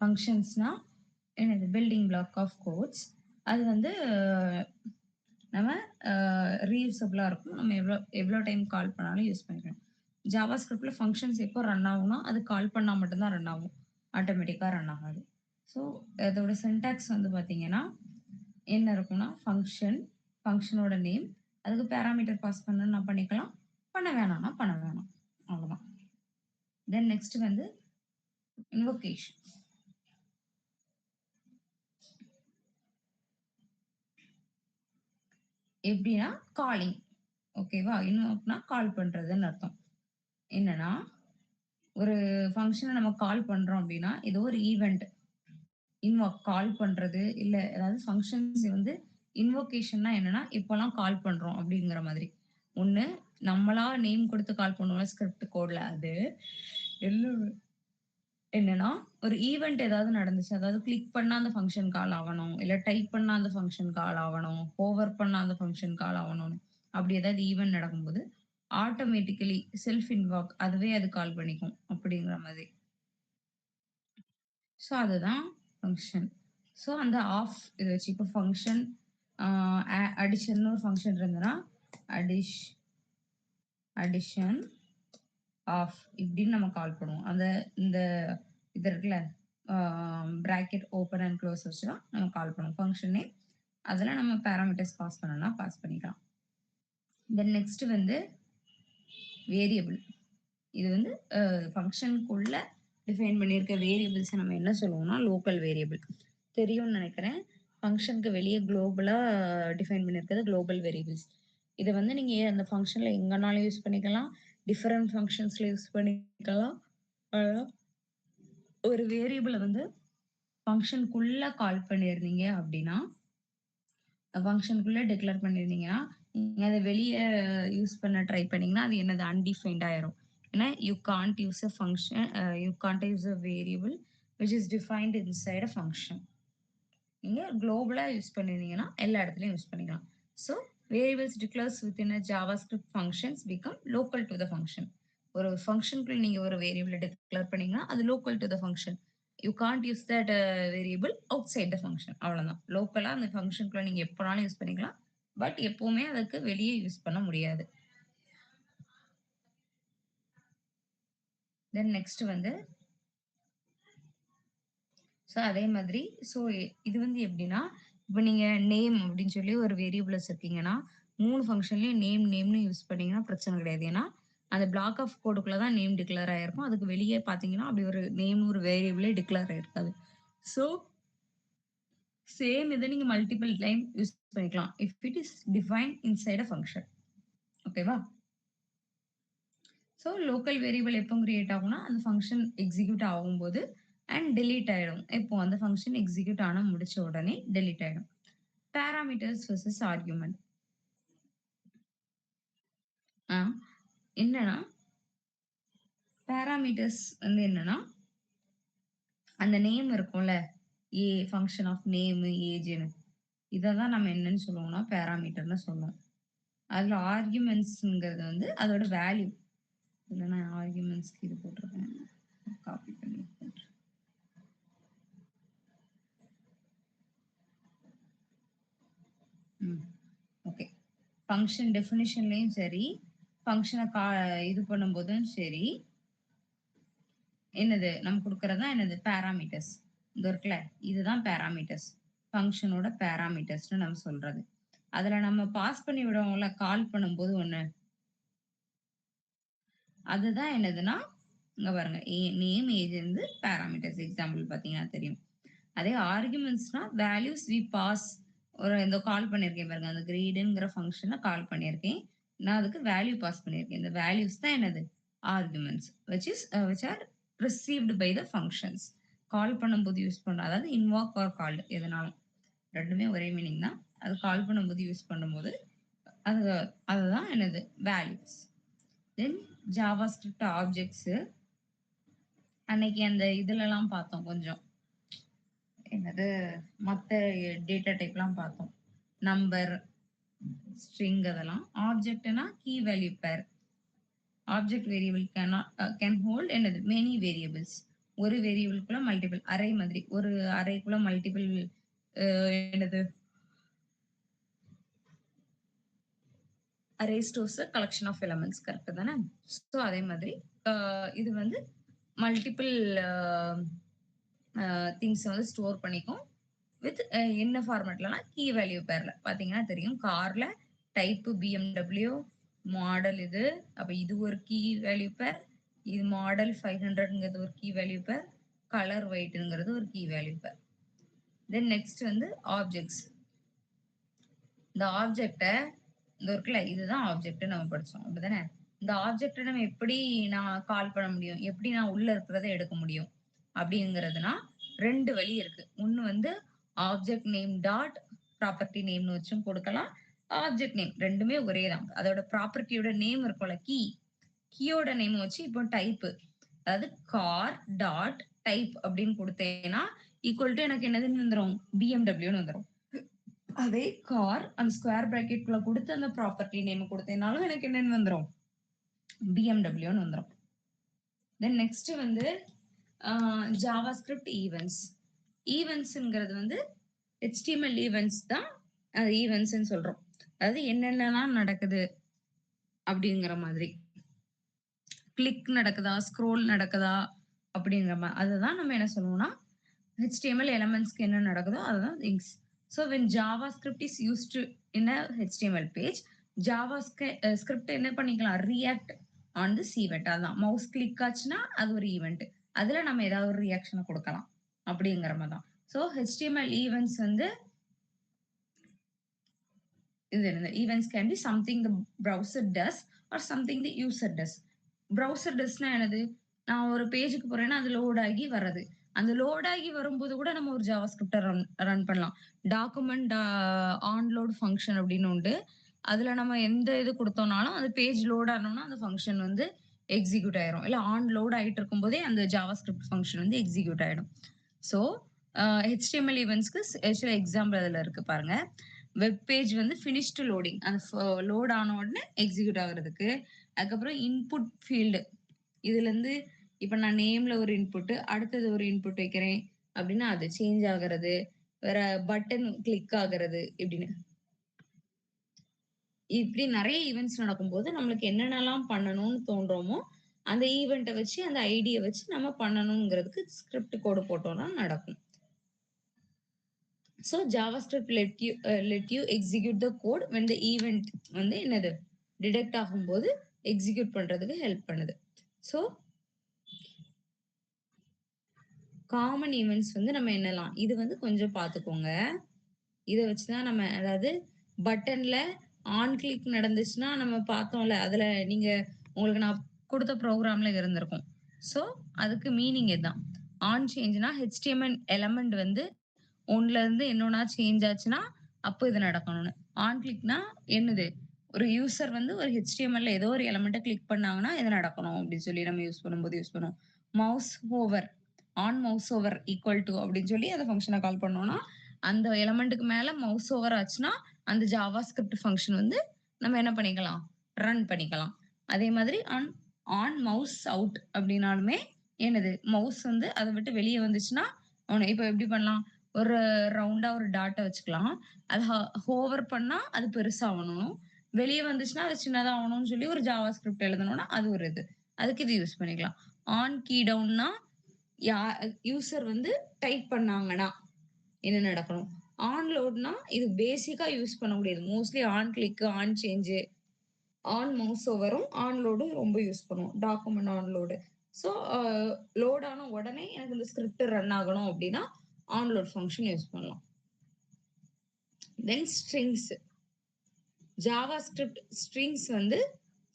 ஃபங்க்ஷன்ஸ்னா என்னது building block of quotes. அது வந்து நம்ம ரீயூசபிளா இருக்கும். நம்ம எவ்வளோ டைம் கால் பண்ணாலும் யூஸ் பண்ணிக்கலாம். ஜாவா ஸ்கிரிப்ட்ல ஃபங்க்ஷன்ஸ் எப்போ ரன் ஆகும்னா அது கால் பண்ணால் மட்டும்தான் ரன் ஆகும், ஆட்டோமேட்டிக்காக ரன் ஆகாது. ஸோ அதோட சின்டாக்ஸ் வந்து பார்த்தீங்கன்னா என்ன இருக்கும்னா ஃபங்க்ஷனோட நேம், அதுக்கு பேராமீட்டர் பாஸ் பண்ணணும்னா பண்ணிக்கலாம், பண்ண வேணாம்னா பண்ண வேணாம், அவ்வளோதான். தென் நெக்ஸ்ட் வந்து இன்வோகேஷன். எப்படின்னா காலிங், ஓகேவா? இன்வோக்னா கால் பண்றதுன்னு அர்த்தம். என்னன்னா ஒரு ஃபங்க்ஷனை நம்ம கால் பண்றோம் அப்படின்னா ஏதோ ஒரு ஈவெண்ட் இன்வோக் கால் பண்றது, இல்ல ஏதாவது ஃபங்க்ஷன்ஸ் வந்து இன்வோகேஷன்னா என்னன்னா இப்போலாம் கால் பண்றோம் அப்படிங்கிற மாதிரி. ஒண்ணு நம்மளா நேம் கொடுத்து கால் பண்ணுவோம் ஸ்கிரிப்ட் கோட்ல, அது எல்லாமே என்னன்னா ஒரு ஈவெண்ட் ஏதாவது நடந்துச்சு, அதாவது கிளிக் பண்ணா அந்த ஃபங்க்ஷன் கால் ஆகணும், இல்ல டைப் பண்ணா அந்த ஃபங்க்ஷன் கால் ஆகணும், ஹோவர் பண்ணா அந்த ஃபங்க்ஷன் கால் ஆகணும், அப்படி ஏதாவது ஈவெண்ட் நடக்கும்போது ஆட்டோமேட்டிக்கலி செல்ஃப் இன்வாக் அதுவே அது கால் பண்ணிக்கும் அப்படிங்கிற மாதிரி. ஸோ அதுதான் ஃபங்க்ஷன். ஸோ அந்த ஆஃப் இதை வச்சு இப்போ ஃபங்க்ஷன் அடிஷன் ஒரு ஃபங்க்ஷன் இருந்ததுன்னா அடிஷன் ஆஃப் இப்படின்னு நம்ம கால் பண்ணுவோம். அந்த இந்த இது இருக்குல்ல பிராக்கெட் ஓப்பன் அண்ட் க்ளோஸ் வச்சு தான் நம்ம கால் பண்ணுவோம் ஃபங்க்ஷனே. அதில் நம்ம பேராமீட்டர்ஸ் பாஸ் பண்ணணும்னா பாஸ் பண்ணிக்கலாம். தென் நெக்ஸ்ட் வந்து வேரியபிள். இது வந்து ஃபங்க்ஷனுக்குள்ள டிஃபைன் பண்ணியிருக்க வேரியபிள்ஸை நம்ம என்ன சொல்லுவோம்னா லோக்கல் வேரியபிள். தெரியும்னு நினைக்கிறேன். ஃபங்க்ஷனுக்கு வெளியே குளோபலாக டிஃபைன் பண்ணியிருக்கிறது குளோபல் வேரியபிள்ஸ். இதை வந்து நீங்கள் அந்த ஃபங்க்ஷனில் எங்கேனாலும் யூஸ் பண்ணிக்கலாம், டிஃப்ரெண்ட் ஃபங்க்ஷன்ஸில் யூஸ் பண்ணிக்கலாம். ஒரு வேரியபிளை வந்து ஃபங்க்ஷனுக்குள்ளே கால் பண்ணியிருந்தீங்க அப்படின்னா, ஃபங்க்ஷனுக்குள்ளே டிக்ளேர் பண்ணியிருந்தீங்கன்னா, நீங்கள் அதை வெளியே யூஸ் பண்ண ட்ரை பண்ணிங்கன்னா அது என்னது அன்டிஃபைன்ட் ஆயிரும். ஏன்னா you can't use a function, you can't use a variable which is defined inside a function. நீங்கள் குளோபலாக யூஸ் பண்ணியிருந்தீங்கன்னா எல்லா இடத்துலையும் யூஸ் பண்ணிக்கலாம். So variables declares within a JavaScript functions become local to the function. ஒரு ஃபங்க்ஷனுக்குள்ள நீங்கள் ஒரு வேரியபிளை டிக்ளேர் பண்ணீங்கன்னா அது local to the function. You can't use that variable outside the function. அவ்வளோதான். லோக்கலாக அந்த ஃபங்க்ஷனுக்குள்ள நீங்கள் எப்போனாலும் யூஸ் பண்ணிக்கலாம், பட் எப்போவுமே அதுக்கு வெளியே யூஸ் பண்ண முடியாது. தென் நெக்ஸ்ட் வந்து ஸோ அதே மாதிரி ஸோ இது வந்து எப்படின்னா இப்போ நீங்கள் நேம் அப்படின்னு சொல்லி ஒரு வேரியபிள் வச்சுருக்கீங்கன்னா 3 ஃபங்க்ஷன்லையும் நேம்னு யூஸ் பண்ணீங்கன்னா பிரச்சனை கிடையாது. ஏன்னா அந்த பிளாக் ஆஃப் கோடுக்குள்ள தான் நேம் டிக்ளேர் ஆகிருக்கும். அதுக்கு வெளியே பார்த்தீங்கன்னா அப்படி ஒரு நேம் ஒரு வேரியபிளே டிக்ளேர் ஆகிருக்காது. ஸோ சேம் இதை நீங்கள் மல்டிபிள் டைம் யூஸ் பண்ணிக்கலாம் if it is define inside a function. ஓகேவா? ஸோ லோக்கல் வேரியபிள் எப்போ கிரியேட் ஆகும்னா அந்த ஃபங்க்ஷன் எக்ஸிக்யூட் ஆகும்போது அண்ட் டெலீட் ஆயிடும். இப்போ அந்த ஃபங்க்ஷன் எக்ஸிக்யூட் ஆன முடிச்ச உடனே டெலீட் ஆயிடும். பேராமீட்டர்ஸ் வெர்சஸ் ஆர்குமெண்ட் என்னன்னா பேராமீட்டர்ஸ் வந்து என்னன்னா அந்த நேம் இருக்கும்ல, ஏ ஃபங்க்ஷன் ஆஃப் நேம் ஏஜ்னு, இதை தான் நம்ம என்னன்னு சொல்லுவோம்னா பேராமீட்டர்னு சொல்லுவோம். அதில் ஆர்குமெண்ட்ஸுங்கிறது வந்து அதோட வேல்யூ. இல்லை நான் ஆர்குமெண்ட்ஸ்க்கு இது போட்டிருக்கேன், காப்பி பண்ணி போட்டுருக்கேன். ஓகே. ஃபங்க்ஷன் டெஃபினிஷன்லையும் சரி, ஃபங்க்ஷனை இது பண்ணும்போதும் சரி, என்னது நம்ம கொடுக்கறதா என்னது பேராமீட்டர்ஸ். இது இருக்குல்ல, இதுதான் பேராமீட்டர்ஸ், ஃபங்க்ஷனோட பேராமீட்டர்ஸ்னு நம்ம சொல்றது. அதுல நம்ம பாஸ் பண்ணி விடுவோம்ல கால் பண்ணும்போது ஒண்ணு, அதுதான் என்னதுன்னா இங்க பாருங்க நேம் ஏஜ் இருந்து பேராமீட்டர்ஸ். எக்ஸாம்பிள் பார்த்தீங்கன்னா தெரியும். அதே ஆர்குமெண்ட்ஸ்னா வேல்யூஸ் வி பாஸ். ஒரு இந்த கால் பண்ணியிருக்கேன் பாருங்க, அந்த கிரேடுங்கிற ஃபங்க்ஷனை கால் பண்ணியிருக்கேன், நான் அதுக்கு வேல்யூ பாஸ் பண்ணியிருக்கேன். இந்த வேல்யூஸ் தான் என்னது arguments which are received by the functions. Call பண்ணும்போது யூஸ் பண்ண, அதாவது இன்வாக் ஆர் கால்டு எதுனாலும் ரெண்டுமே ஒரே மீனிங் தான். அது கால் பண்ணும்போது யூஸ் பண்ணும்போது அதுதான் என்னது வேல்யூஸ். தென் ஜாவா ஸ்கிரிப்ட் ஆப்ஜெக்ட்ஸ் அன்னைக்கு அந்த இதுலலாம் பார்த்தோம் கொஞ்சம், என்னது மற்ற டேட்டா டைப்லாம் பார்த்தோம், நம்பர் ஸ்ட்ரிங் அதெல்லாம். ஆப்ஜெக்ட்னா key value pair. Object variable can hold என்னது மெனி வேரியபிள்ஸ். ஒரு வேரியபிள்குள்ள மல்டிபிள் அரே மாதிரி ஒரு அரேக்குள்ள மல்டிபிள் என்னது array stores collection of elements correct தானே. ஸோ அதே மாதிரி இது வந்து மல்டிபிள் திங்ஸ் வந்து ஸ்டோர் பண்ணிக்கும் வித் என்ன ஃபார்மேட்லனா கீ வேல்யூ பேர்ல பாத்தீங்கன்னா தெரியும். கார்ல டைப் BMW, மாடல் இது, அப்ப இது ஒரு கீ வேல்யூ பேர், இது மாடல் 500ங்கிறது ஒரு கீ வேல்யூ பேர், கலர் ஒயிட்ங்கிறது ஒரு key value pair. Then next வந்து ஆப்ஜெக்ட்ஸ். இந்த ஆப்ஜெக்டை இந்த இருக்குல்ல இதுதான் ஆப்ஜெக்ட் நம்ம படிச்சோம் அப்படிதானே. இந்த ஆப்ஜெக்டை நம்ம எப்படி நான் கால் பண்ண முடியும், எப்படி நான் உள்ள இருக்கிறத எடுக்க முடியும் அப்படிங்கிறதுனா ரெண்டு வழி இருக்கு. ஒண்ணு வந்து ஆப்ஜெக்ட் நேம் டாட் ப்ராப்பர்ட்டி நேம்னு வச்சும் கொடுக்கலாம். ஆப்ஜெக்ட் நேம் ரெண்டுமே ஒரே தான். அதோட ப்ராப்பர்ட்டியோட நேம் இருக்கும்ல கீயோட நேம் வச்சு இப்போ டைப், அதாவது கார் டாட் டைப் அப்படின்னு கொடுத்தேன்னா ஈக்குவல் டு எனக்கு என்னதுன்னு வந்துடும், பிஎம்டபிள்யூன்னு வந்துடும். அதே கார் அந்த ஸ்கொயர் பிராக்கெட்குள்ள கொடுத்து அந்த ப்ராப்பர்ட்டி நேம் கொடுத்தேனாலும் எனக்கு என்னன்னு வந்துடும், பிஎம்டபிள்யூன்னு வந்துடும். தென் நெக்ஸ்ட் வந்து ஜாவா ஸ்கிரிப்ட் ஈவெண்ட்ஸ். ஈவெண்ட்ஸ்ங்கிறது வந்து HTML ஈவெண்ட்ஸ் தான் அது ஈவெண்ட்ஸ்ன்னு சொல்றோம். அதாவது என்னென்னலாம் நடக்குது அப்படிங்கிற மாதிரி, கிளிக் நடக்குதா ஸ்க்ரோல் நடக்குதா அப்படிங்கிற மாதிரி அதுதான் நம்ம என்ன சொல்லுவோம்னா HTML எலமெண்ட்ஸ்க்கு என்ன நடக்குதோ அதுதான் things. So when Java script is used in a HTML page, Java script என்ன பண்ணிக்கலாம், ரியாக்ட் ஆன் திஸ் ஈவெண்ட். அதான் மவுஸ் கிளிக் ஆச்சுன்னா அது ஒரு ஈவெண்ட், அதுல நம்ம ஏதாவது ஒரு ரியாக்ஷனை கொடுக்கலாம் அப்படிங்கிற மாதிரி தான். ஸோ HTML ஈவெண்ட்ஸ் வந்து இது events can be something the browser does or something the user does. Browser டஸ்னா என்னது, நான் ஒரு பேஜுக்கு போறேன்னா அது லோட் ஆகி வர்றது. அந்த லோட் ஆகி வரும்போது கூட நம்ம ஒரு ஜாவா ஸ்கிரிப்டை ரன் பண்ணலாம். டாக்குமெண்ட் ஆன்லோட் ஃபங்க்ஷன் அப்படின்னு உண்டு. அதுல நம்ம எந்த இது கொடுத்தோம்னாலும் அது பேஜ் லோட் ஆனோம்னா அந்த ஃபங்க்ஷன் வந்து எக்ஸிக்யூட் ஆயிரும். இல்ல ஆன் லோட் ஆயிட்டு இருக்கும் போதே அந்த ஜாவா ஸ்கிரிப்ட் ஃபங்க்ஷன் வந்து எக்ஸிக்யூட் ஆயிடும். ஸோ HTML ஈவெண்ட்ஸ்க்கு சில எக்ஸாம்பிள் அதுல இருக்கு பாருங்க. வெப் பேஜ் வந்து ஃபினிஷ்டு லோடிங், அந்த லோட் ஆன உடனே எக்ஸிக்யூட் ஆகுறதுக்கு. அதுக்கப்புறம் இன்புட் ஃபீல்டு, இதுல இருந்து இப்ப நான் நேம்ல ஒரு இன்புட் அடுத்தது ஒரு இன்புட் வைக்கிறேன் அப்படின்னா அது சேஞ்ச் ஆகுறது, வேற பட்டன் கிளிக் ஆகுறது, இப்படி நிறைய ஈவெண்ட்ஸ் நடக்கும்போது நம்மளுக்கு என்னென்னலாம் பண்ணணும்னு தோன்றோமோ அந்த ஈவெண்ட்டை வச்சு அந்த ஐடியை வச்சு நம்ம பண்ணணுங்கிறதுக்கு ஸ்கிரிப்ட் கோடு போட்டோம்னா நடக்கும். So JavaScript let you execute the code when the event வந்து என்னது டிடெக்ட் ஆகும்போது எக்ஸிக்யூட் பண்றதுக்கு ஹெல்ப் பண்ணுது. ஸோ காமன் ஈவெண்ட்ஸ் வந்து நம்ம என்னலாம் இது வந்து கொஞ்சம் பார்த்துக்கோங்க. இதை வச்சுதான் நம்ம, அதாவது பட்டன்ல ஆன் கிளிக் நடந்துச்சுன்னா நம்ம பார்த்தோம்ல, அதுல நீங்க உங்களுக்கு நான் கொடுத்த ப்ரோக்ராம்ல இருந்திருக்கும். ஸோ அதுக்கு மீனிங் இதுதான். ஆன் சேஞ்ச்னா HTML எலமெண்ட் வந்து ஒன்ல இருந்து இன்னொன்னா சேஞ்ச் ஆச்சுன்னா அப்போ இது நடக்கணும்னு. ஆன் கிளிக்னா என்னது, ஒரு யூசர் வந்து ஒரு HTML ஏதோ ஒரு எலமெண்ட்டை கிளிக் பண்ணாங்கன்னா இது நடக்கணும் அப்படின்னு சொல்லி நம்ம யூஸ் பண்ணும்போது யூஸ் பண்ணுவோம். Mouse over, on mouse over equal to அப்படின்னு சொல்லி அந்த ஃபங்க்ஷனை கால் பண்ணோம்னா அந்த எலமெண்ட்டுக்கு மேல மவுஸ் ஓவர் ஆச்சுன்னா அந்த ஜாவா ஸ்கிரிப்ட் ஃபங்க்ஷன் வந்து நம்ம என்ன பண்ணிக்கலாம், ரன் பண்ணிக்கலாம். அதே மாதிரி ஆன் ஆன் மவுஸ் அவுட் அப்படின்னாலுமே என்னது, மவுஸ் வந்து அதை விட்டு வெளியே வந்துச்சுன்னா இப்போ எப்படி பண்ணலாம், ஒரு ரவுண்டா ஒரு டாட்டை வச்சுக்கலாம். அது ஹோவர் பண்ணா அது பெருசாகணும், வெளியே வந்துச்சுன்னா அது சின்னதா ஆகணும்னு சொல்லி ஒரு ஜாவா ஸ்கிரிப்ட் எழுதணும்னா அது ஒரு இது, அதுக்கு இது யூஸ் பண்ணிக்கலாம். ஆன் கீ டவுன்னா யூசர் வந்து டைப் பண்ணாங்கன்னா என்ன நடக்கணும். ஆன் லோட்னா இது பேசிக்கா யூஸ் பண்ண முடியாது. Mostly on click, on change, on mouse ஓவரும் ஆன் லோடும் ரொம்ப யூஸ் பண்ணுவோம். Document on load. So load ஆன உடனே எனக்கு இந்த ஸ்கிரிப்ட் ரன் ஆகணும் அப்படின்னா ஆன்லோட் ஃபங்க்ஷன் யூஸ் பண்ணலாம். தென் ஸ்ட்ரிங்ஸ். ஜாவா ஸ்கிரிப்ட் ஸ்ட்ரிங்ஸ் வந்து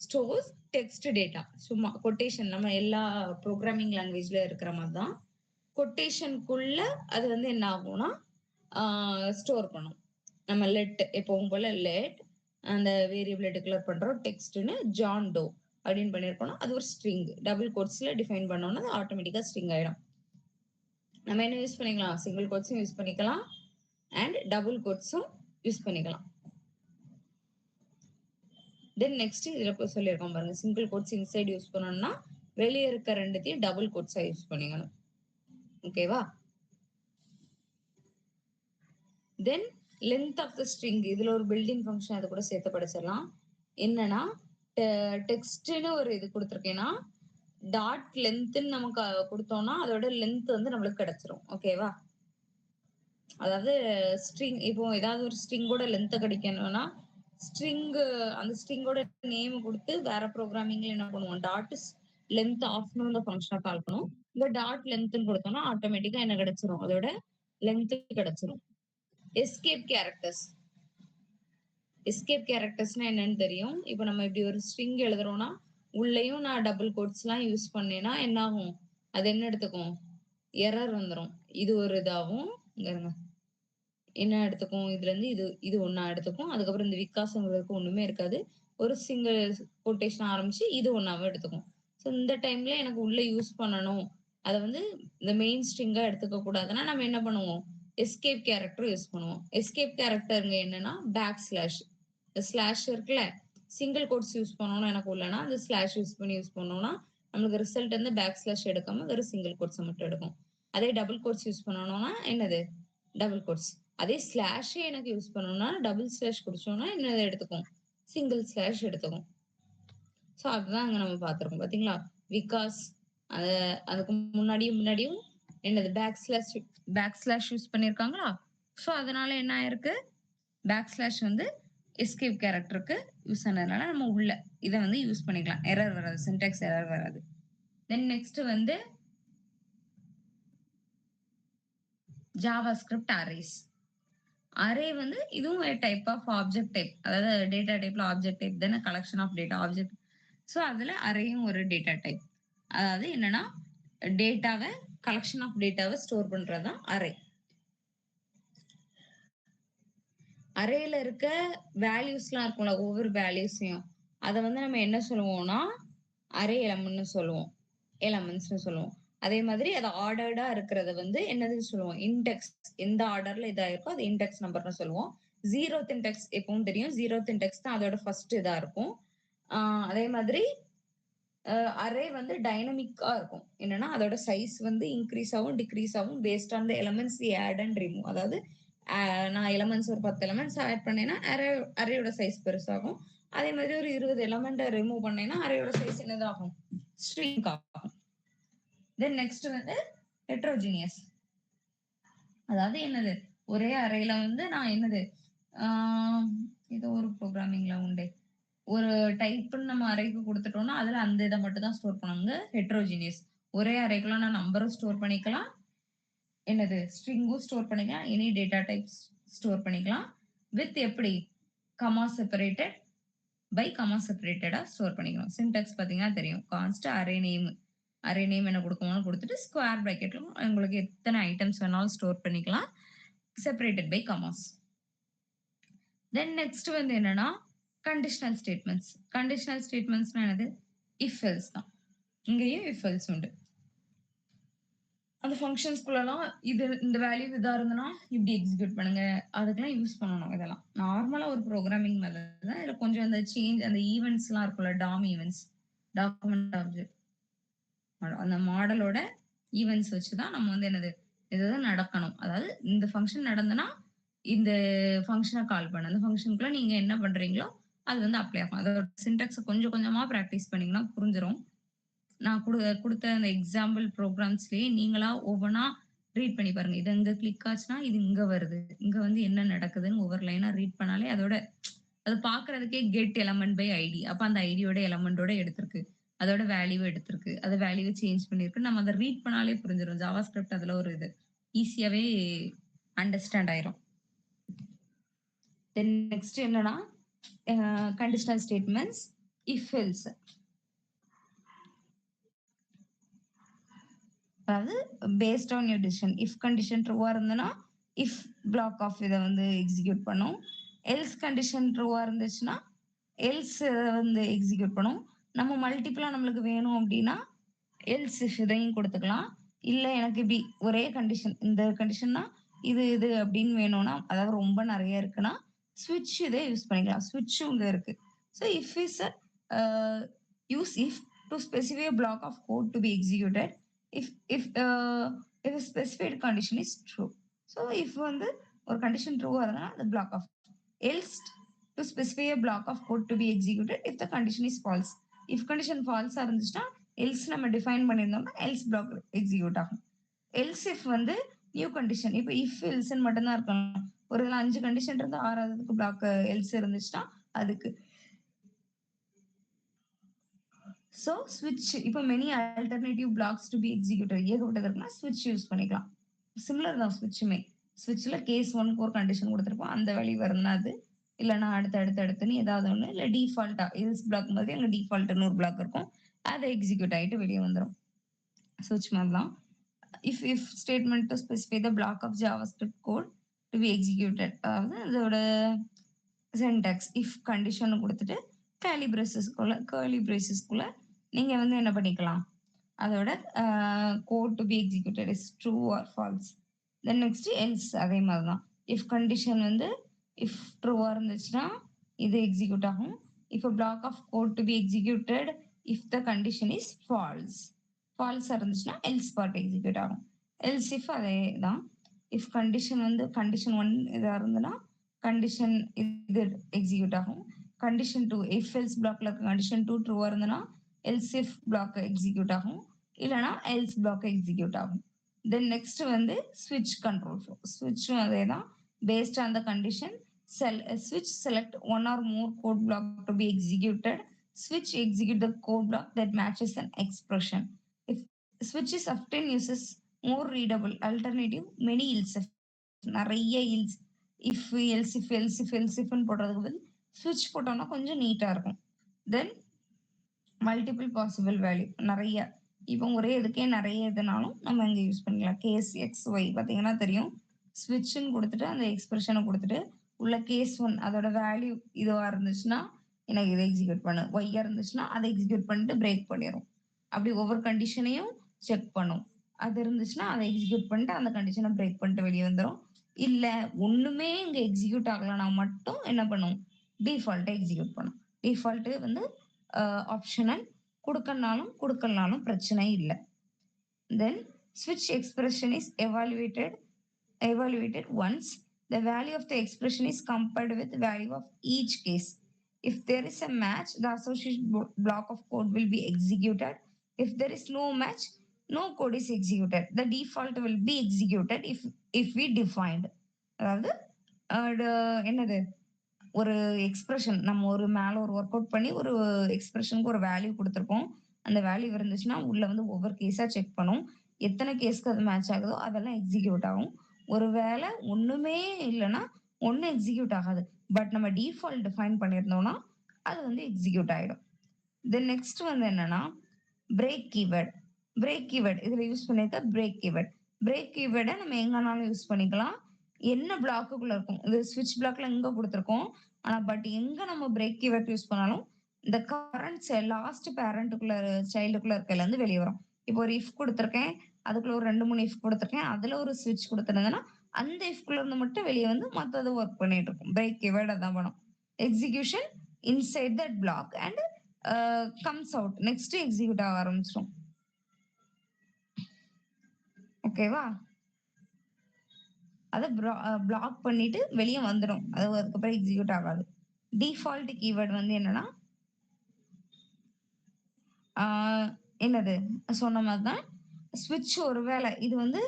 ஸ்டோர்ஸ் டெக்ஸ்ட் டேட்டா. சும்மா கொட்டேஷன் நம்ம எல்லா ப்ரோக்ராமிங் லாங்குவேஜ்ல இருக்கிற மாதிரி தான். கொட்டேஷனுக்குள்ள அது வந்து என்ன ஆகும்னா ஸ்டோர் பண்ணும். நம்ம லெட் எப்பவும் போல லெட் அந்த வேரியபிள் டிக்ளேர் பண்றோம், டெக்ஸ்ட்னு ஜான் டோ அப்படின்னு பண்ணிருக்கோம்னா அது ஒரு ஸ்ட்ரிங் டபுள் கோட்ஸ்ல டிஃபைன் பண்ணோம்னா அது ஆட்டோமேட்டிக்கா ஸ்ட்ரிங் ஆயிடும். நம்ம என்ன யூஸ் பண்ணிக்கலாம், சிங்கிள் கோட்ஸும் யூஸ் பண்ணிக்கலாம் அண்ட் டபுள் கோட்ஸும் யூஸ் பண்ணிக்கலாம். தென் நெக்ஸ்ட் இதுல சொல்லியிருக்கோம் பாருங்க, சிங்கிள் கோட்ஸ் இன்சைட் யூஸ் பண்ணணும்னா வெளியே இருக்க ரெண்டுத்தையும் டபுள் கோட்ஸா யூஸ் பண்ணிக்கணும். ஓகேவா? தென் லென்த் ஆஃப் த ஸ்ட்ரிங் இதுல ஒரு பில்டிங் ஃபங்க்ஷன் அது கூட சேர்த்து படிச்சிடலாம். என்னன்னா டெக்ஸ்ட்னு ஒரு இது கொடுத்துருக்கேன்னா டாட் லென்த்ன்னு நமக்கு கொடுத்தோம்னா அதோட லென்த் வந்து நம்மளுக்கு கிடைச்சிரும். ஓகேவா? அதாவது ஸ்ட்ரிங் இப்போ ஏதாவது ஒரு ஸ்ட்ரிங்கோட லென்த் கிடைக்கணும்னா ஸ்ட்ரிங் அந்த ஸ்ட்ரிங்கோட நேம் கொடுத்து வேற ப்ரோக்ராமிங்ல என்ன பண்ணுவோம் டாட் லென்த் ஆஃப்னு அந்த ஃபங்க்ஷனை கால் பண்ணும். இந்த டாட் லென்த்னு கொடுத்தோம்னா ஆட்டோமேட்டிக்கா என்ன கிடைச்சிரும் அதோட லென்த் கிடைச்சிரும். எஸ்கேப் கேரக்டர்ஸ் எஸ்கேப் கேரக்டர்ஸ்னா என்னன்னு தெரியும். இப்போ நம்ம இப்படி ஒரு ஸ்ட்ரிங் எழுதுறோம்னா உள்ளேயும் நான் டபுள் கோட்ஸ் எல்லாம் யூஸ் பண்ணேன்னா என்ன ஆகும்? அது என்ன எடுத்துக்கும்? எரர் வந்துரும். இது ஒரு இதாகும். இங்க இருங்க. என்ன எடுத்துக்கும்? இதுல இருந்து இது இது ஒண்ணா எடுத்துக்கும். அதுக்கப்புறம் இந்த விகாசங்கிறதுக்கு ஒண்ணுமே இருக்காது. ஒரு சிங்கிள் கொட்டேஷன் ஆரம்பிச்சு இது ஒண்ணாவே எடுத்துக்கும். ஸோ இந்த டைம்ல எனக்கு உள்ள யூஸ் பண்ணணும். அத வந்து இந்த மெயின் ஸ்ட்ரிங்கா எடுத்துக்க கூடாதுன்னா நம்ம என்ன பண்ணுவோம்? எஸ்கேப் கேரக்டர் யூஸ் பண்ணுவோம். எஸ்கேப் கேரக்டருங்க என்னன்னா பேக் ஸ்லாஷ். இந்த ஸ்லாஷ் இருக்குல்ல சிங்கிள் கோட்ஸ் யூஸ் பண்ணணும் எனக்கு உள்ளனா அந்த ஸ்லாஷ் யூஸ் பண்ணோம்னா நமக்கு ரிசல்ட் வந்து பேக் ஸ்லாஷ் எடுக்காம வெறும் சிங்கிள் கோட்ஸ் மட்டும் எடுக்கும். அதே டபுள் கோட்ஸ் யூஸ் பண்ணணும்னா என்னது? Double quotes. அதே ஸ்லாஷே எனக்கு யூஸ் பண்ணணும்னா டபுள் ஸ்லாஷ் குடிச்சோம்னா என்னது எடுத்துக்கும்? சிங்கிள் ஸ்லாஷ் எடுத்துக்கும். ஸோ அதுதான் அங்க நம்ம பார்த்திருக்கோம் பாத்தீங்களா? விகாஸ் அதுக்கு முன்னாடியும் என்னது பேக் ஸ்லாஷ் யூஸ் பண்ணிருக்காங்களா? ஸோ அதனால என்ன ஆயிருக்கு? பேக் ஸ்லாஷ் வந்து எஸ்கேப் கேரக்டருக்கு யூஸ் ஆனதுனால நம்ம உள்ள இதை வந்து யூஸ் பண்ணிக்கலாம். எரர் வராது, சின்டாக்ஸ் எரர் வராது. தென் நெக்ஸ்ட் வந்து ஜாவா ஸ்கிரிப்ட் அரேஸ். அரே வந்து இதுவும் டைப் ஆஃப் ஆப்ஜெக்ட் டைப், அதாவது டேட்டா டைப்ல ஆப்ஜெக்ட் டைப் தானே, collection of data object. So அதுல அரேயும் ஒரு டேட்டா டைப். அதாவது என்னன்னா டேட்டாவை கலெக்ஷன் ஆஃப் டேட்டாவை ஸ்டோர் பண்றதுதான் அரே. அரேல இருக்க வேல்யூஸ்லாம் இருக்கும்ல, ஒவ்வொரு வேல்யூஸையும் அதை வந்து நம்ம என்ன சொல்லுவோம்னா அரே எலமெண்ட்னு சொல்லுவோம், எலமெண்ட்ஸ்னு சொல்லுவோம். அதே மாதிரி அது ஆர்டர்டா இருக்கிறத வந்து என்னதுன்னு சொல்லுவோம்? இண்டெக்ஸ். எந்த ஆர்டர்ல இதா இருக்கோ அது இண்டெக்ஸ் நம்பர்னு சொல்லுவோம். ஜீரோத் இண்டெக்ஸ் எப்பவும் தெரியும், ஜீரோத் இண்டெக்ஸ் தான் அதோட ஃபர்ஸ்ட் இதா இருக்கும். அதே மாதிரி அரே வந்து டைனமிக்கா இருக்கும். என்னன்னா அதோட சைஸ் வந்து இன்க்ரீஸ் ஆகும் டிக்ரீஸ் ஆகும் based on the elements add and remove. அதாவது நான் எலமெண்ட்ஸ் ஒரு 10 எலமெண்ட்ஸ் ஆட் பண்ணேன்னா அரேயோட சைஸ் பெருசாகும். அதே மாதிரி ஒரு 20 எலமெண்ட் ரிமூவ் பண்ணேன்னா அரேயோட சைஸ் என்னதாகும்? ஸ்ட்ரிங்க் ஆகும். தென் நெக்ஸ்ட் வந்து ஹெட்ரோஜினியஸ். அதாவது என்னது? ஒரே அரேல வந்து நான் என்னது ஏதோ ஒரு ப்ரோக்ராமிங்ல உண்டே, ஒரு டைப்னு நம்ம அரேக்கு கொடுத்துட்டோம்னா அதுல அந்த இதை மட்டும் தான் ஸ்டோர் பண்ணுவாங்க. ஹெட்ரோஜினியஸ் ஒரே அரேக்குள்ள நான் நம்பரும் ஸ்டோர் பண்ணிக்கலாம், என்னது ஸ்ட்ரிங்கும் ஸ்டோர் பண்ணிக்கலாம், எனி டேட்டா டைப்ஸ் ஸ்டோர் பண்ணிக்கலாம். வித் எப்படி? கமா செப்பரேட்டட் பை கமா செப்பரேட்டடா ஸ்டோர் பண்ணிக்கணும். சின்டாக்ஸ் பாத்தீங்கன்னா தெரியும். கான்ஸ்ட் அரே நேம் என்ன கொடுக்கணும்னு கொடுத்துட்டு ஸ்கொயர் பிராக்கெட்ல உங்களுக்கு எத்தனை ஐட்டம்ஸ் வேணாலும் ஸ்டோர் பண்ணிக்கலாம், separated by Khamas. Then next வந்து என்னன்னா கண்டிஷனல் ஸ்டேட்மெண்ட்ஸ். கண்டிஷனல் ஸ்டேட்மெண்ட்ஸ்னா என்னது? இஃப் எல்ஸ் தான். இங்கேயும் இஃப் எல்ஸ் உண்டு. அந்த ஃபங்க்ஷன்ஸ்குள்ளலாம் இது இந்த வேல்யூ இதா இருந்ததுன்னா இப்படி எக்ஸிக்யூட் பண்ணுங்க, அதுக்கெல்லாம் யூஸ் பண்ணணும். இதெல்லாம் நார்மலா ஒரு ப்ரோக்ராமிங் மெத்தட் தான். இதுல கொஞ்சம் அந்த சேஞ்ச், அந்த ஈவெண்ட்ஸ் எல்லாம் இருக்கும்ல, டாம் ஈவெண்ட்ஸ், டாக்குமெண்ட் ஆப்ஜெக்ட், அந்த மாடலோட ஈவெண்ட்ஸ் வச்சுதான் நம்ம வந்து என்னது இதுதான் நடக்கணும். அதாவது இந்த ஃபங்க்ஷன் நடந்தனா இந்த ஃபங்க்ஷனை கால் பண்ண, அந்த ஃபங்க்ஷனுக்குள்ள நீங்க என்ன பண்றீங்களோ அது வந்து அப்ளை ஆகும். அதோட சின்டாக்ஸ் கொஞ்சம் கொஞ்சமா ப்ராக்டிஸ் பண்ணீங்கன்னா புரிஞ்சிடும். நான் கொடுத்த அந்த எக்ஸாம்பிள் ப்ரோக்ராம்ஸ்லயே நீங்களா ஒவ்வொன்றா ரீட் பண்ணி பாருங்க. இது இங்க கிளிக் ஆச்சுன்னா இது இங்க வருது, இங்க வந்து என்ன நடக்குதுன்னு ஒவ்வொரு லைனா ரீட் பண்ணாலே அதோட அது பாக்குறதுக்கே கெட் எலமெண்ட் பை ஐடி, அப்ப அந்த ஐடியோட எலமெண்டோட எடுத்திருக்கு, அதோட வேல்யூ எடுத்திருக்கு, அது வேல்யூ சேஞ்ச் பண்ணிருக்கு. நம்ம அதை ரீட் பண்ணாலே புரிஞ்சிடும். ஜாவா ஸ்கிரிப்ட் அதுல ஒரு இது ஈஸியாவே அண்டர்ஸ்டாண்ட் ஆயிரும். தென் நெக்ஸ்ட் என்னன்னா கண்டிஷனல் ஸ்டேட்மெண்ட்ஸ், இஃப் எல்ஸ். அதாவது based on your decision. If condition ட்ரூவா இருந்ததுன்னா இஃப் பிளாக் ஆஃப் இதை வந்து எக்ஸிக்யூட் பண்ணும். எல்ஸ் கண்டிஷன் ட்ரூவா இருந்துச்சுன்னா எல்ஸ் வந்து எக்ஸிக்யூட் பண்ணும். நம்ம மல்டிபிளா நம்மளுக்கு வேணும் அப்படின்னா எல்ஸ் இஃப் இதையும் கொடுத்துக்கலாம். இல்ல எனக்கு இப்படி ஒரே கண்டிஷன், இந்த கண்டிஷன்னா இது இது அப்படின்னு வேணும்னா, அதாவது ரொம்ப நிறைய இருக்குன்னா ஸ்விட்ச் இதை யூஸ் பண்ணிக்கலாம். ஸ்விட்சும் இங்க இருக்கு. So if is use if to specify block of code to be executed. if if a specified condition is true. So if வந்து ஒரு condition true வருதுன்னா the block of else to specify a block of code to be executed if the condition is false. If condition false இருந்துச்சுன்னா else நம்ம define பண்ணியிருந்தோம்னா else block execute ஆகும். else if வந்து new condition இப்போ if else மட்டும்தான் இருக்கணும். ஒரு 5 condition இருந்து 6வதுக்கு black else இருந்துச்சுன்னா அதுக்கு ஸோ ஸ்விட்ச் இப்போ many alternative blocks to be executed ஏகப்பட்டது இருக்குன்னா ஸ்விட்ச் யூஸ் பண்ணிக்கலாம். சிமிலர் தான் ஸ்விட்சுமே. ஸ்விட்சில் கேஸ் 1க்கு ஒரு கண்டிஷன் கொடுத்துருப்போம், அந்த வேல்யூ வருதுன்னா அது, இல்லைன்னா அடுத்துன்னு ஏதாவது ஒன்று, இல்லை டிஃபால்ட்டா எல்ஸ் பிளாக் மாதிரி அங்கே டிஃபால்ட்னு ஒரு பிளாக் இருக்கும், அதை எக்ஸிக்யூட் ஆகிட்டு வெளியே வந்துடும். ஸ்விட்ச் மாதிரி தான். if statement to specify the block of JavaScript code to be executed, அதாவது அதோட syntax if condition கொடுத்துட்டு curly bracesக்குள்ள நீங்க வந்து என்ன பண்ணிக்கலாம், அதோட code to be executed is true or false. then next else அதே மாதிரி தான். if condition வந்து if true இருந்துச்சுன்னா இது எக்ஸிக்யூட் ஆகும். if a block of code to be executed if the condition is false இருந்துச்சுன்னா else part எக்ஸிக்யூட் ஆகும். else if அதே தான். if condition வந்து condition 1 இதா இருந்ததுன்னா condition இது எக்ஸிக்யூட் ஆகும். condition 2 if else blockல condition 2 true இருந்ததுன்னா else if block எக்ஸிக்யூட் ஆகும், இல்லைன்னா else block எக்ஸிக்யூட் ஆகும். then next வந்து switch control flow. switch அதே தான். based on the condition switch select one or more code block to be executed. switch execute the code block that matches an expression. if switch is often uses more readable alternative many else நிறைய else if else if else if else if போடுறதுக்கு பதில் switch போட்டோம்னா கொஞ்சம் நீட்டா இருக்கும். then multiple possible value நிறைய, இப்போ ஒரே இதுக்கே நிறைய இதுனாலும் நம்ம இங்க யூஸ் பண்ணிக்கலாம். கேஸ் எக்ஸ் ஒய் பார்த்தீங்கன்னா தெரியும். ஸ்விட்ச்னு கொடுத்துட்டு அந்த எக்ஸ்பிரஷனை கொடுத்துட்டு உள்ள கேஸ் 1 அதோட வேல்யூ இதுவா இருந்துச்சுன்னா எனக்கு இதை எக்ஸிக்யூட் பண்ணு, ஒய்யா இருந்துச்சுன்னா அதை எக்ஸிக்யூட் பண்ணிட்டு பிரேக் பண்ணிடும். அப்படி ஒவ்வொரு கண்டிஷனையும் செக் பண்ணும். அது இருந்துச்சுன்னா அதை எக்ஸிக்யூட் பண்ணிட்டு அந்த கண்டிஷனை பிரேக் பண்ணிட்டு வெளியே வந்துடும். இல்ல ஒண்ணுமே இங்க எக்ஸிக்யூட் ஆகலன்னா மட்டும் என்ன பண்ணும், டிஃபால்ட்டை எக்ஸிக்யூட் பண்ணும். டிஃபால்ட்டு வந்து ஆப்ஷனல், கொடுக்கலனாலும் பிரச்சனை இல்லை. then switch expression is evaluated once the value of the expression is compared with the value of each case. if there is a match the associated block of code will be executed. if there is no match no code is executed. the default will be executed if we defined. அதாவது என்னது, ஒரு expression நம்ம ஒரு மேல ஒரு work out பண்ணி ஒரு எக்ஸ்பிரஷனுக்கு ஒரு வேல்யூ கொடுத்துருக்கோம். அந்த வேல்யூ இருந்துச்சுன்னா உள்ள வந்து ஒவ்வொரு கேஸா செக் பண்ணும். எத்தனை கேஸ்க்கு அது மேட்ச் ஆகுதோ அதெல்லாம் எக்ஸிக்யூட் ஆகும். ஒரு வேலை ஒண்ணுமே இல்லைன்னா ஒன்னும் எக்ஸிக்யூட் ஆகாது. பட் நம்ம டிஃபால்ட் டிஃபைன் பண்ணியிருந்தோம்னா அது வந்து எக்ஸிக்யூட் ஆயிடும். தென் நெக்ஸ்ட் வந்து என்னன்னா பிரேக் கீவேர்ட். பிரேக் கீவேர்ட் இதுல யூஸ் பண்ணிருக்க பிரேக் கீவேர்ட். பிரேக் கீவேர்டை நம்ம எங்கனாலும் யூஸ் பண்ணிக்கலாம். என்ன பிளாக்குக்குள்ள இருக்கும், இது ஸ்விட்ச் பிளாக்ல எங்க கொடுத்துருக்கோம். ஆனா பட் எங்க நம்ம பிரேக் கீவேர்ட் யூஸ் பண்ணாலும் இந்த கரண்ட் லாஸ்ட் பேரண்ட்டுக்குள்ள சைல்டுக்குள்ள இருக்கல இருந்து வெளியே வரும். இப்போ ஒரு இஃப் கொடுத்துருக்கேன், அதுக்குள்ள ஒரு 2-3 இஃப் கொடுத்துருக்கேன், அதுல ஒரு ஸ்விட்ச் கொடுத்துருந்தேன்னா அந்த இஃப்குள்ள இருந்து மட்டும் வெளியே வந்து மற்றது ஒர்க் பண்ணிட்டு இருக்கும். பிரேக் கீவேர்ட் அதான் பண்ணும். Execution inside that block and comes out, next execute ஆக ஆரம்பிச்சிடும். ஓகேவா, அதை பிளாக் பண்ணிட்டு வெளியே வந்துடும். அது அதுக்கப்புறம் எக்ஸிக்யூட் ஆகாது. டிஃபால்ட் கீவேர்டு வந்து என்னன்னா என்னது சொன்ன மாதிரிதான் ஸ்விட்ச். ஒருவேளை இது வந்து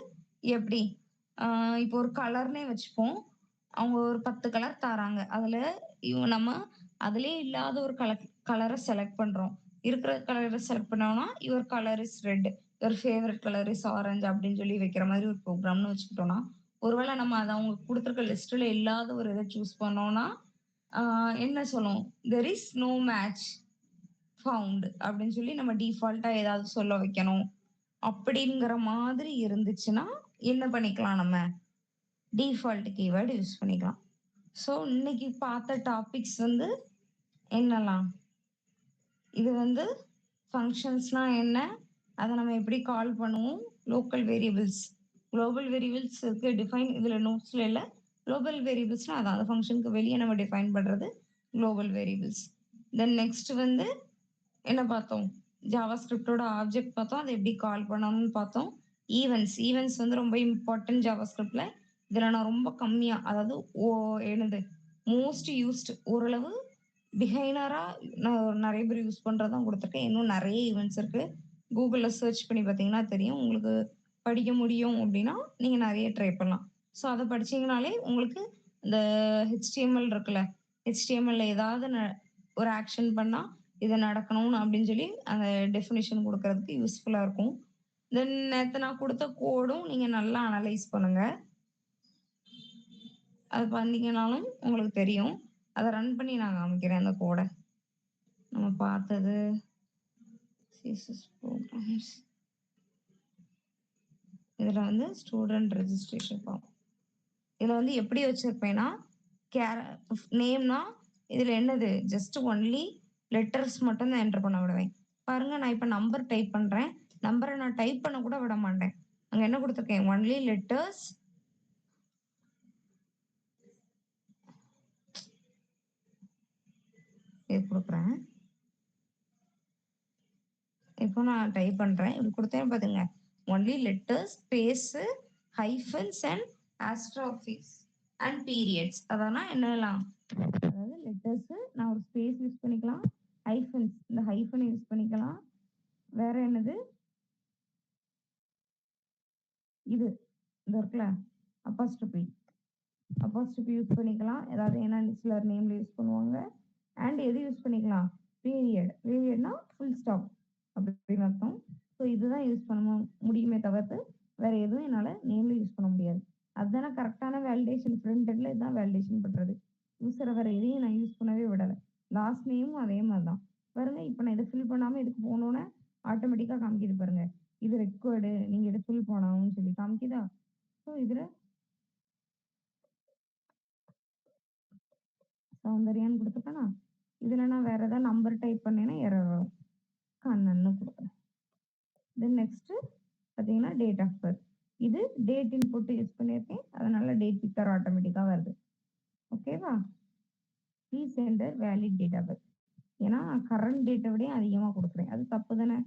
எப்படி, இப்போ ஒரு கலர்னே வச்சுப்போம். அவங்க ஒரு 10 கலர் தராங்க, அதுல நம்ம அதுலயே இல்லாத ஒரு கலரை செலக்ட் பண்றோம். இருக்கிற கலரை செலக்ட் பண்ணோம்னா your colour is red, your favourite colour is orange அப்படின்னு சொல்லி வைக்கிற மாதிரி ஒரு ப்ரோக்ராம்னு வச்சுக்கிட்டோம்னா, ஒருவேளை நம்ம அதை அவங்க கொடுத்துருக்க லிஸ்ட்ல இல்லாத ஒரு இதை சூஸ் பண்ணோம்னா என்ன சொல்லும், there is no match found அப்படின்னு சொல்லி நம்ம டிஃபால்ட்டா ஏதாவது சொல்ல வைக்கணும். அப்படிங்கிற மாதிரி இருந்துச்சுன்னா என்ன பண்ணிக்கலாம், நம்ம டிஃபால்ட் கீவேர்டு யூஸ் பண்ணிக்கலாம். ஸோ இன்னைக்கு பார்த்த டாபிக்ஸ் வந்து என்னலாம், இது வந்து ஃபங்க்ஷன்ஸ்னா என்ன, அதை நம்ம எப்படி கால் பண்ணுவோம், லோக்கல் வேரியபிள்ஸ், குளோபல் வேரியபிள்ஸ் இருக்கு டிஃபைன் இதுல நோட்ஸ்ல இல்லை. குளோபல் வேரியபிள்ஸ்னா அதான் அந்த ஃபங்க்ஷனுக்கு வெளியே நம்ம டிஃபைன் பண்றது குளோபல் வேரியபிள்ஸ். தென் நெக்ஸ்ட் வந்து என்ன பார்த்தோம், ஜாவா ஸ்கிரிப்டோட ஆப்ஜெக்ட் பார்த்தோம், அதை எப்படி கால் பண்ணணும்னு பார்த்தோம். ஈவென்ட்ஸ் வந்து ரொம்ப இம்பார்ட்டன்ட் ஜாவாஸ்கிரிப்ட்ல. இதுல நான் ரொம்ப கம்மியா, அதாவது என்னது மோஸ்ட் யூஸ்டு ஓரளவு பிகைனரா நான் நெறைய பேர் யூஸ் பண்றது தான் குடுத்துருக்கேன். இன்னும் நெறைய ஈவென்ட்ஸ் இருக்கு. கூகுள்ல சர்ச் பண்ணி பார்த்தீங்கன்னா தெரியும். உங்களுக்கு படிக்க முடியும் அப்டின்னா, நீங்க நெறைய ட்ரை பண்ணலாம். ஸோ அத படிச்சீங்கனாலே உங்களுக்கு இந்த HTML இருக்குல்ல, HTMLல ஏதாவது ஒரு ஆக்ஷன் பண்ணா, இது நடக்கணும் அப்டின்னு சொல்லி அந்த டெஃபினிஷன் குடுக்கறதுக்கு யூஸ்ஃபுல்லா இருக்கும். தென் நேத்து நான் குடுத்த கோடும் நீங்க நல்லா அனலைஸ் பண்ணுங்க. அது பண்ணீங்கனாலும் உங்களுக்கு தெரியும். அத ரன் பண்ணி நான் காமிக்கிறேன் அந்த கோட. நம்ம பார்த்தது சிஎஸ்எஸ் ப்ரோகிராம்ஸ். இதுல வந்து ஸ்டூடண்ட் ரெஜிஸ்ட்ரேஷன் ஃபார்ம். இதுல வந்து எப்படி வச்சிருப்பேன்னா, கேர நேம்னா இதுல என்னது ஜஸ்ட் ஒன்லி லெட்டர்ஸ் மட்டும் தான் என்டர் பண்ண விடுவேன். பாருங்க நான் இப்ப நம்பர் டைப் பண்றேன். நம்பர நான் டைப் பண்ண கூட விட மாட்டேன். அங்க என்ன குடுத்துருக்கேன்? Only letters. இது குடுக்குறேன். இப்போ நான் டைப் பண்றேன். இப்படி குடுத்தேன் பாத்துங்க. Only letters, space, hyphens and apostrophes and periods. அதனா என்னலாம்? அதாவது லெட்டர்ஸ் நான் ஒரு ஸ்பேஸ் யூஸ் பண்ணிக்கலாம். ஹைஃபன்ஸ் இந்த ஹைஃபன் யூஸ் பண்ணிக்கலாம். வேற என்னது? இது இந்த இருக்குல்ல அப்போஸ்ட்ரோபி. அப்போஸ்ட்ரோபி யூஸ் பண்ணிக்கலாம். ஏதாவது ஏன்னா சிலர் நேம்ல யூஸ் பண்ணுவாங்க. அண்ட் எது யூஸ் பண்ணிக்கலாம்? பீரியட். பீரியட்னா ஃபுல் ஸ்டாப் அப்படின்னு அர்த்தம். ஸோ இதுதான் யூஸ் பண்ண முடியுமே தவிர்த்து வேற எதுவும் என்னால நேம்ல யூஸ் பண்ண முடியாது. அதுதானே கரெக்டான வேலிடேஷன். ஃப்ரண்ட் எண்ட்ல இதுதான் வேலிடேஷன் பண்றது. யூஸரை வேற எதையும் நான் யூஸ் பண்ணவே விடல. லாஸ்ட் நேமும் அதே மாதிரி தான். பாருங்க இப்போ நான் இதை ஃபில் பண்ணாம இதுக்கு போனோன்னே ஆட்டோமேட்டிக்கா காமிக்குது பாருங்க. இது ரெக்கார்டு நீங்க இதை ஃபில் பண்ணணும்னு சொல்லி காமிக்குதா? ஸோ இதுல சௌந்தர்யான்னு கொடுத்துட்டேனா, இதுல நான் வேற ஏதாவது நம்பர் டைப் பண்ணேன்னா எரர் வரும். கண்ணன்னு கொடுக்குறேன். தென் நெக்ஸ்ட் பார்த்தீங்கன்னா டேட் ஆஃப் பர்த். இது டேட் இன்புட் யூஸ் பண்ணியிருக்கேன். அதனால டேட் பிக்கர் ஆட்டோமேட்டிக்கா வருது. ஓகேவா? Please enter valid date of birth. ஏன்னா நான் கரண்ட் டேட்டை விட அதிகமா கொடுக்குறேன். அது தப்பு தானே?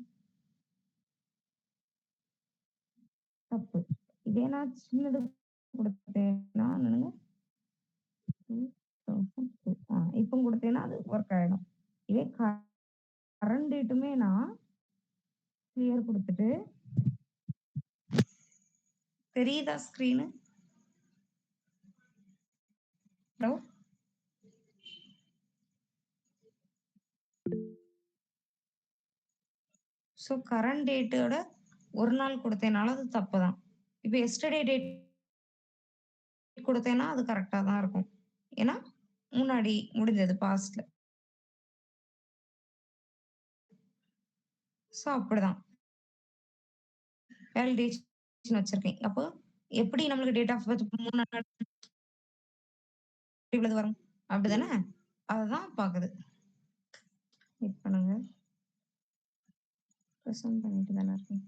தப்பு. இதே நான் சின்னது கொடுத்தேன்னா என்னங்க 2002. இப்போ கொடுத்தேன்னா அது ஒர்க் ஆயிடும். இதே கரண்ட் டேட்டுமே நான் கிளியர் கொடுத்துட்டு தெரியுதா ஸ்க்ரீனு? ஹலோ? ஸோ கரண்ட் டேட்டோட ஒரு நாள் கொடுத்தேனால அது தப்பு தான். இப்போ எஸ்டர்டே டேட் கொடுத்தேன்னா அது கரெக்டா தான் இருக்கும். ஏன்னா முன்னாடி முடிஞ்சது பாஸ்ட்ல. ஸோ அப்படிதான் வேலிடேஷன் வச்சிருக்கேன். அப்போ எப்படி நம்மளுக்கு டேட் ஆஃப் பர்த் 3 நாள் இவ்வளவு வரும்? அப்படிதானே? அததான் பாக்குது. வெயிட் பண்ணுங்க. ப்ரெசென்ட் பண்ணிட்டு தானே இருக்கேன்.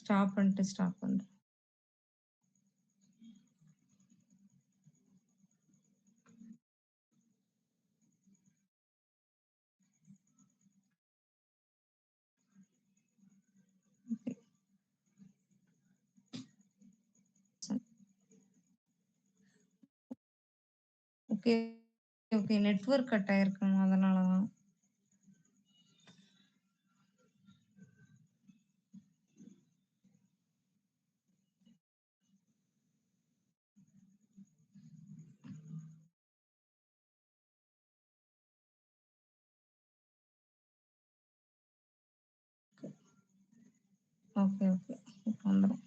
ஸ்டாப் பண்ணிட்டு ஸ்டாப் பண்றேன். Okay okay. நெட்வொர்க் கட் ஆயிருக்கும் அதனால தான். Okay okay. இப்போ வந்துடும்.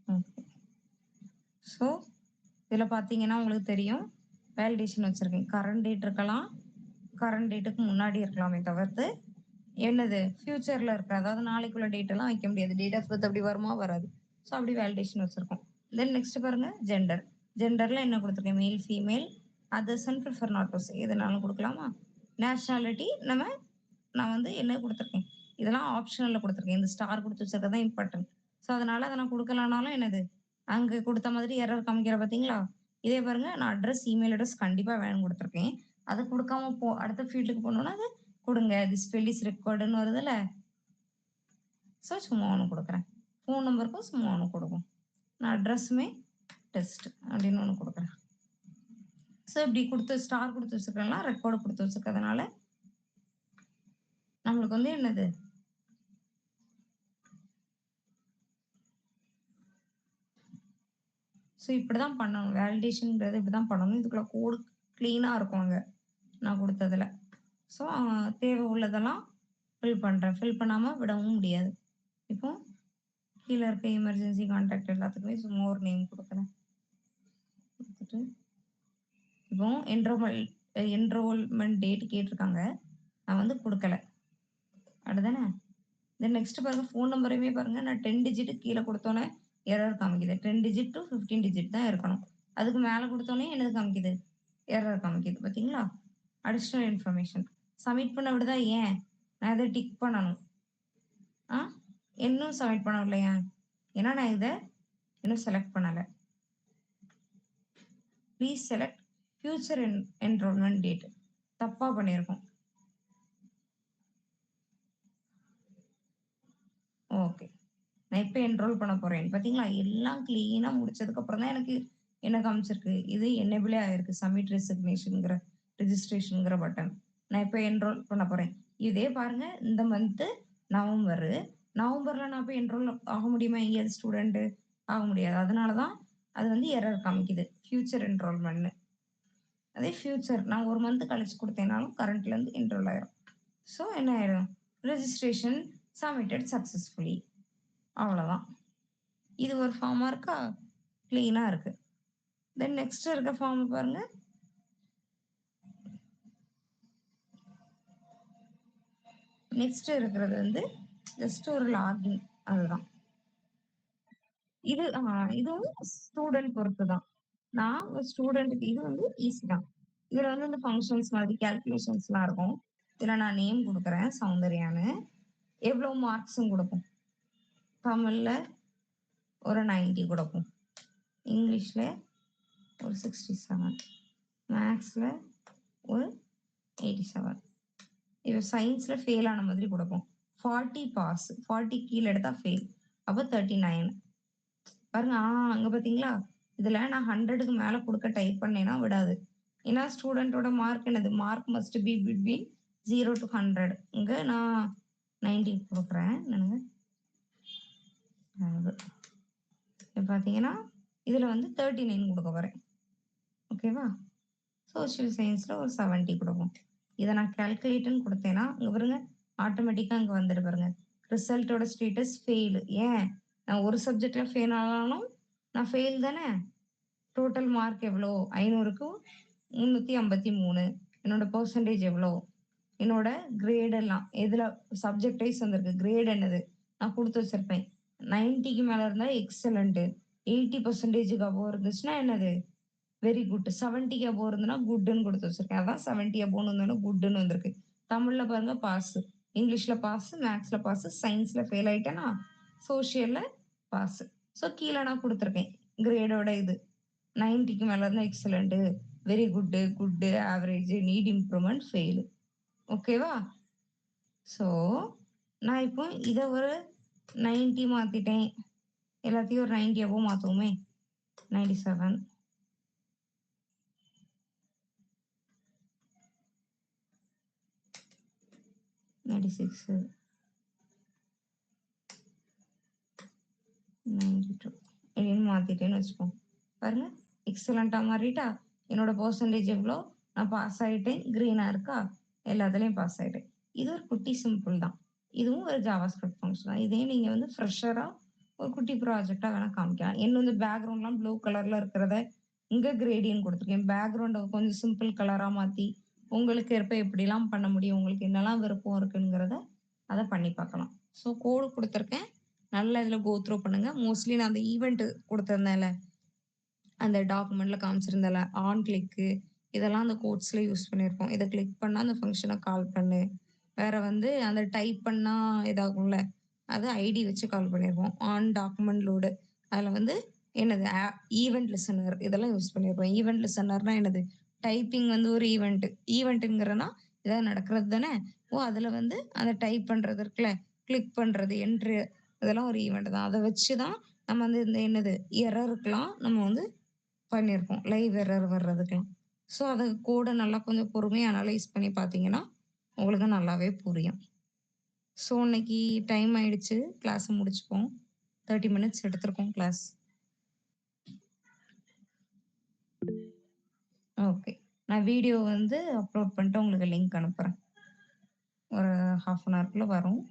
ஓகே. ஸோ இதுல பாத்தீங்கன்னா உங்களுக்கு தெரியும் வேலிடேஷன் வச்சிருக்கேன். கரண்ட் டேட் இருக்கலாம். கரண்ட் டேட்டுக்கு முன்னாடி இருக்கலாமே தவிர்த்து என்னது ஃபியூச்சர்ல இருக்க அதாவது நாளைக்குள்ள டேட் எல்லாம் வைக்க முடியாது. டேட் ஆஃப் பர்த் அப்படி வருமா? வராது. ஸோ அப்படி வேலிடேஷன் வச்சிருக்கோம். தென் நெக்ஸ்ட் பாருங்க ஜெண்டர். ஜெண்டர்ல என்ன கொடுத்துருக்கேன்? மேல், female, others and prefer not to say. எதுனாலும் கொடுக்கலாமா? நேஷனாலிட்டி நான் வந்து என்ன குடுத்துருக்கேன்? இதெல்லாம் ஆப்ஷனல்ல குடுத்துருக்கேன். இந்த ஸ்டார் குடுத்து வச்சிருக்கிறது தான் இம்பார்ட்டன்ட். ஸோ அதனால அத நான் குடுக்கலனாலும் என்னது, அங்க குடுத்த மாதிரி எரர் காமிக்கிற பார்த்தீங்களா? இதே பாருங்க நான் அட்ரஸ், இமெயில் அட்ரஸ் கண்டிப்பா வேணும்னு குடுத்துருக்கேன். அதை கொடுக்காம அடுத்த ஃபீல்டுக்கு போனோம்னா அது கொடுங்க திஸ் ஃபீல்ட் இஸ் ரெக்கார்டுன்னு வருதுல்ல. ஸோ சும்மா ஒன்று கொடுக்குறேன். ஃபோன் நம்பருக்கும் சும்மா ஒன்று கொடுக்கும். நான் அட்ரஸுமே டெஸ்ட் அப்படின்னு ஒன்று கொடுக்குறேன். ஸோ இப்படி கொடுத்து ஸ்டார் கொடுத்து வச்சுருக்கலாம், ரெக்கார்டு கொடுத்து வச்சுருக்கிறதுனால நம்மளுக்கு வந்து என்னது ஸோ இப்படிதான் பண்ணணும். வேலிடேஷன்ங்கிறது இப்படிதான் பண்ணணும். இதுக்குள்ள கோடு கிளீனா இருக்கும் அங்க நான் கொடுத்ததுல. ஸோ தேவை உள்ளதெல்லாம் ஃபில் பண்றேன். ஃபில் பண்ணாம விடவும் முடியாது. இப்போ கீழே இருக்க எமர்ஜென்சி கான்டாக்ட் எல்லாத்துக்குமே சும்மா ஒரு நேம் கொடுக்குறேன். கொடுத்துட்டு இப்போ என்ரோல்மெண்ட் டேட் கேட்டிருக்காங்க, நான் வந்து கொடுக்கல. அப்படிதானே? தென் நெக்ஸ்ட் பாருங்க, ஃபோன் நம்பரையுமே பாருங்க, நான் 10 டிஜிட் கீழே கொடுத்தோன்னே எரர் காமிக்குது. 10 டிஜிட் டு 15 டிஜிட் தான் இருக்கணும். அதுக்கு மேலே கொடுத்தோன்னே என்னது காமிக்குது? எரர் காமிக்குது. பார்த்தீங்களா? அடிஷ்னல் இன்ஃபர்மேஷன் சப்மிட் பண்ண விடுதா? ஏன் நான் இதை டிக் பண்ணணும்? இன்னும் சப்மிட் பண்ண இல்லையா? ஏன்னா நான் இதை இன்னும் செலக்ட் பண்ணலை. Please select future enrolment date. தப்பா பண்ணியிருக்கோம். ஓகே, நான் இப்போ என்ரோல் பண்ண போறேன். பார்த்தீங்களா? எல்லாம் கிளீனா முடிச்சதுக்கு அப்புறம் தான் எனக்கு என்ன காமிச்சிருக்கு, இது என்னபிளே ஆயிருக்கு. சப்மிட் ரெசிக்னேஷன்ங்கிற ரெஜிஸ்ட்ரேஷனுங்கிற பட்டன். நான் இப்போ என்ரோல் பண்ண போறேன். இதே பாருங்க, இந்த மந்த்து நவம்பர்ல நான் போய் என்ரோல் ஆக முடியுமா? எங்கேயாவது ஸ்டூடெண்ட் ஆக முடியாது. அதனாலதான் அது வந்து எரர் காமிக்குது, ஃபியூச்சர் என்ரோல்மெண்ட். அதே ஃபியூச்சர் நான் ஒரு மந்த் கழிச்சு கொடுத்தேனாலும் கரண்ட்ல இருந்து என்ரோல் ஆயிரும். ஸோ என்ன ஆயிடும்? Registration submitted successfully. அவ்வளவுதான். இது ஒரு ஃபார்மா இருக்கா? கிளீனா இருக்கு. தென் நெக்ஸ்ட் இருக்க ஃபார்ம் பாருங்க. நெக்ஸ்ட் இருக்கிறது வந்து ஜஸ்ட் ஒரு லாகின், அதுதான். இதுவும் ஸ்டூடெண்ட் பொறுத்து தான். நான் ஸ்டூடெண்ட்டுக்கு இது வந்து ஈஸி தான். இதுல வந்து இந்த ஃபங்க்ஷன்ஸ் மாதிரி கால்குலேஷன்ஸ்லாம் இருக்கும். இதுல நான் நேம் கொடுக்குறேன் சௌந்தர்யான்னு. எவ்வளவு மார்க்ஸும் கொடுக்கும். தமிழ்ல ஒரு 90 கொடுக்கும், இங்கிலீஷ்ல ஒரு 67, மேக்ஸ்ல ஒரு 87. இப்போ சயின்ஸ்ல ஃபெயில் ஆன மாதிரி கொடுக்கும். 40 பாஸ், 40 கீழே எடுத்தா ஃபெயில், அப்போ 39. பாருங்க, அங்க பாத்தீங்களா? இதுல நான் 100க்கு மேல கொடுக்க டைப் பண்ணேன்னா விடாது. ஏன்னா ஸ்டூடெண்டோட மார்க் என்னது? Mark must be between 0 to 100. இங்க நான் 90 கொடுக்குறேன். பாத்தீங்கன்னா இதுல வந்து 39 கொடுக்க போறேன். ஓகேவா? சோசியல் சயின்ஸ்ல ஒரு 70 கொடுக்கும். இதை நான் கால்குலேட்னு கொடுத்தேன்னா இங்க பாருங்க, ஆட்டோமேட்டிக்கா இங்க வந்துட்டு பாருங்க, ரிசல்ட்டோட ஸ்டேட்டஸ் ஃபெயில். ஏன்? நான் ஒரு சப்ஜெக்ட்ல ஃபெயில் ஆனாலும் நான் ஃபெயில் தானே. டோட்டல் மார்க் எவ்வளோ? 500க்கு 353. என்னோட பெர்சன்டேஜ் எவ்வளோ? என்னோட கிரேட் எல்லாம் எதுல சப்ஜெக்ட் வைஸ் வந்திருக்கு, கிரேட் என்னது நான் கொடுத்து வச்சிருப்பேன். 90க்கு மேல இருந்தா எக்ஸலண்ட், 80% அபோவ் இருந்துச்சுன்னா என்னது? Very good. 70க்கு அபோவ் இருந்ததுன்னா குட்னு கொடுத்து வச்சிருக்கேன். அதான் 70 அபோவ்னு இருந்தாலும் குட்னு வந்திருக்கு. தமிழ்ல பாருங்க பாஸ், இங்கிலீஷ்ல பாஸ், மேக்ஸ்ல பாஸ், சயின்ஸ்ல ஃபெயில் ஆயிட்டேன்னா சோசியல்ல பாஸ். ஸோ கீழே நான் கொடுத்துருக்கேன் கிரேடோட இது 90க்கு மேல இருந்தா excellent, very good, good, average, need improvement, fail. ஓகேவா? ஸோ நான் இப்போ இதை ஒரு 90 மாத்திட்டேன். எல்லாத்தையும் ஒரு 90 அபோவ் மாத்துவோமே. 97, 96, 92 அப்படின்னு மாத்திட்டேன்னு வச்சுப்போம். பாருங்க, எக்ஸலண்டா மாறிட்டா. என்னோட பெர்சன்டேஜ் எவ்வளோ? நான் பாஸ் ஆயிட்டேன், கிரீனா இருக்கா? எல்லாத்துலயும் பாஸ் ஆயிட்டேன். இது ஒரு குட்டி சிம்பிள் தான். இதுவும் ஒரு ஜாவாஸ்கிரிப்ட் ஃபங்க்ஷன் தான். இதே நீங்க வந்து ஃப்ரெஷரா ஒரு குட்டி ப்ராஜெக்டா வேணா காமிக்கலாம். என்ன வந்து பேக்ரவுண்ட்லாம் ப்ளூ கலர்ல இருக்கிறத இங்க கிரேடியன் கொடுத்துருக்கேன். பேக்ரவுண்டை கொஞ்சம் சிம்பிள் கலரா மாத்தி உங்களுக்கு ஏற்ப எப்படிலாம் பண்ண முடியும், உங்களுக்கு என்னெல்லாம் விருப்பம் இருக்குங்கிறத அதை பண்ணி பார்க்கலாம். ஸோ கோடு கொடுத்துருக்கேன், நல்லா இதுல கோ த்ரூ பண்ணுங்க. மோஸ்ட்லி நான் அந்த ஈவெண்ட் கொடுத்திருந்தேன்ல, அந்த டாக்குமெண்ட்ல காமிச்சிருந்தல ஆன் கிளிக்கு, இதெல்லாம் அந்த கோட்ஸ்ல யூஸ் பண்ணியிருக்கோம். இதை கிளிக் பண்ணா அந்த ஃபங்க்ஷனை கால் பண்ணு. வேற வந்து அந்த டைப் பண்ணா இதாகும்ல, அது ஐடி வச்சு கால் பண்ணியிருக்கோம். ஆன் டாக்குமெண்ட் லோடு, அதுல வந்து என்னது ஈவெண்ட் லிசனர் இதெல்லாம் யூஸ் பண்ணியிருக்கோம். ஈவெண்ட் லிசனர்னா என்னது? டைப்பிங் வந்து ஒரு ஈவெண்ட்டுங்கிறனா ஏதாவது நடக்கிறது தானே. அதுல வந்து அந்த டைப் பண்றது இருக்குல்ல, கிளிக் பண்றது, என்ட்ரு அதெல்லாம் ஒரு ஈவெண்ட் தான். அத வச்சு தான் நம்ம வந்து இந்த என்னது எரருக்குலாம் நம்ம வந்து பண்ணியிருக்கோம். Live error வர்றதுக்கெல்லாம். ஸோ அத கோட நல்லா கொஞ்சம் பொறுமையா அனலைஸ் பண்ணி பார்த்தீங்கன்னா, உங்களுக்கு நல்லாவே புரியும். ஸோ இன்னைக்கு டைம் ஆயிடுச்சு. கிளாஸ முடிச்சுப்போம். 30 மினிட்ஸ் எடுத்திருக்கோம் கிளாஸ். ஓகே. நான் வீடியோ வந்து அப்லோட் பண்ணிட்டு உங்களுக்கு லிங்க் அனுப்புறேன். ஒரு 1/2 அன் ஹவர்க்குள்ள வரும்.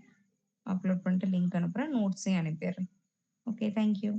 அப்லோட் பண்ணிட்டு லிங்க் அனுப்புறேன். நோட்ஸையும் அனுப்பிடுறேன். ஓகே. Thank you.